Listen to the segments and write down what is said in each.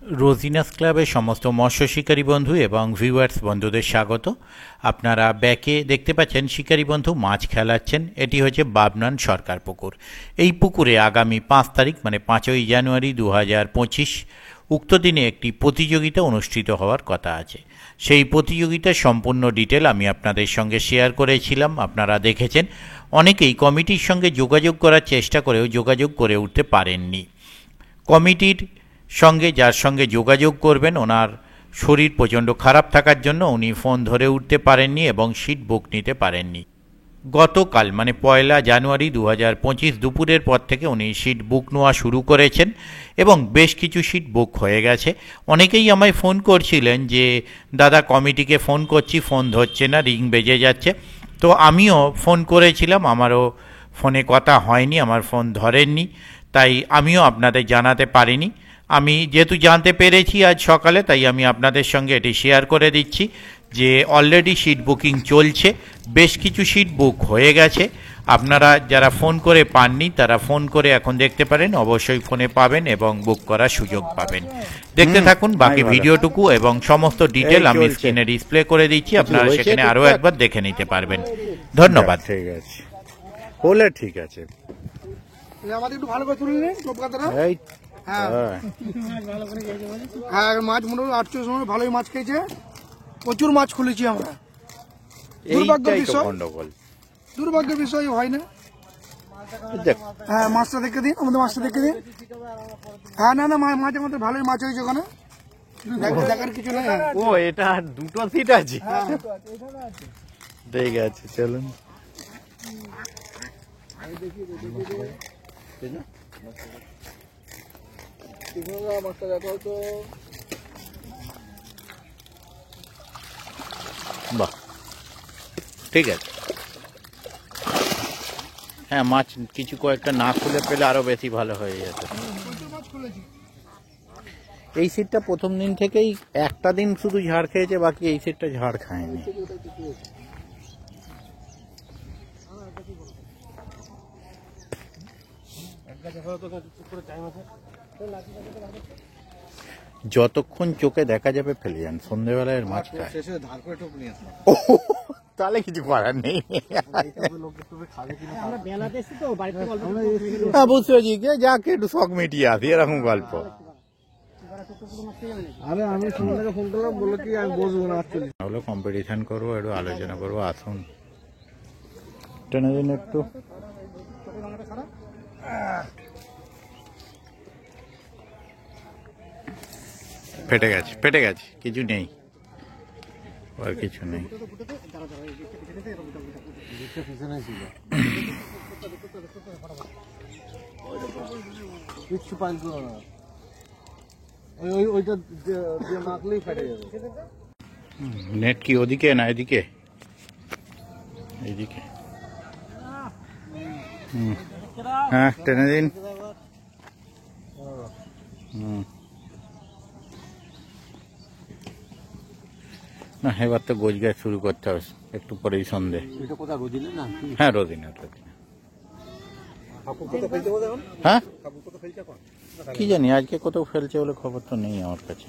রোজিনাস ক্লাবের সমস্ত মৎস্য শিকারী বন্ধু এবং ভিউয়ার্স বন্ধুদের স্বাগত। আপনারা ব্যাকে দেখতে পাচ্ছেন শিকারী বন্ধু মাছ খেলাচ্ছেন। এটি হচ্ছে বাবনান সরকার পুকুর। এই পুকুরে আগামী 5 তারিখ মানে 5ই জানুয়ারি 2025 উক্ত দিনে একটি প্রতিযোগিতা অনুষ্ঠিত হওয়ার কথা আছে। সেই প্রতিযোগিতার সম্পূর্ণ ডিটেল আমি আপনাদের সঙ্গে শেয়ার করেছিলাম, আপনারা দেখেছেন। অনেকেই কমিটির সঙ্গে যোগাযোগ করার চেষ্টা করেও যোগাযোগ করে উঠতে পারেননি। কমিটির সঙ্গে যার সঙ্গে যোগাযোগ করবেন ওনার শরীর প্রচণ্ড খারাপ থাকার জন্য উনি ফোন ধরে উঠতে পারেননি এবং সিট বুক নিতে পারেননি। গতকাল মানে 1 জানুয়ারি 2025 দুপুরের পর থেকে উনি সিট বুক নেওয়া শুরু করেছেন এবং বেশ কিছু সিট বুক হয়ে গেছে। অনেকেই আমায় ফোন করছিলেন যে দাদা কমিটিকে ফোন করছি, ফোন ধরছে না, রিং বেজে যাচ্ছে। তো আমিও ফোন করেছিলাম, আমারও ফোনে কথা হয়নি, আমার ফোন ধরেননি, তাই আমিও আপনাদের জানাতে পারিনি। আমি যেহেতু জানতে পেরেছি আজ সকালে, তাই আমি আপনাদের সঙ্গে এটি শেয়ার করে দিচ্ছি যে অলরেডি সিট বুকিং চলছে, বেশ কিছু সিট বুক হয়ে গেছে। আপনারা যারা ফোন করে পাননি তারা ফোন করে এখন দেখতে পারেন, অবশ্যই ফোনে পাবেন এবং বুক করার সুযোগ পাবেন। দেখতে থাকুন বাকি ভিডিওটুকু এবং সমস্ত ডিটেল আমি স্ক্রিনে ডিসপ্লে করে দিচ্ছি, আপনারা সেখানে আরও একবার দেখে নিতে পারবেন। ধন্যবাদ। ঠিক আছে, বলে ঠিক আছে। আমাদের একটু ভালো করে তুলে নিন টোপকাতরা। হ্যাঁ হ্যাঁ, মাছ মোটামুটি 800 সময় ভালোই মাছ খেয়েছে, প্রচুর মাছ খুলেছি আমরা। দুর্ভাগ্যের বিষয় হয় না। হ্যাঁ, মাছটা দেখে দিন, আমাদের মাছটা দেখে দিন। হ্যাঁ না না, মাছ আমাদের ভালোই মাছ হয়েছে ওখানে, দেখার কিছু নেই। ও এটা দুটো সিট আছে, ঠিক আছে চলুন। বাহ, ঠিক আছে। হ্যাঁ, মাছ কিছু কয়েকটা না খুলে পেলে আরো বেশি ভালো হয়ে যেত। এই সিটটা প্রথম দিন থেকেই একটা দিন শুধু ঝাড় খেয়েছে, বাকি এই সিটটা ঝাড় খায়নি। যতক্ষণ চোখে দেখা যাবে ফেলে যান, সন্ধ্যেবেলায় মাছ খায়। তাহলে কিছু করার নেই। বুঝতে পারছি, যাকে একটু শখ মিটিয়ে আসি, এরকম গল্প। হলো কম্পিটিশন করবো, একটু আলোচনা করবো, আসুন টেনে দিন একটু। ফেটে গেছে, ফেটে গেছে, কিছু নেই, আর কিছু নেই। নেট কি ওদিকে না এদিকে? এইদিকে। হ্যাঁ, টেনে দিন। না, এবার তো গোছ গাছ শুরু করতে হবে, একটু পরেই সন্ধে। হ্যাঁ, রোদিনা। হ্যাঁ, কি জানি আজকে কোথাও ফেলছে বলে খবর তো নেই আমার কাছে।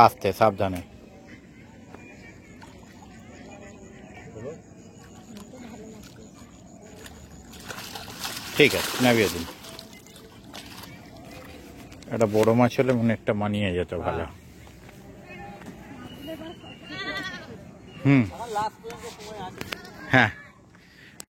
আস্তে, সাবধানে। ঠিক আছে, নামিয়ে দিন। একটা বড় মাছ হলে মনে একটা মানিয়ে যেত ভালো। হ্যাঁ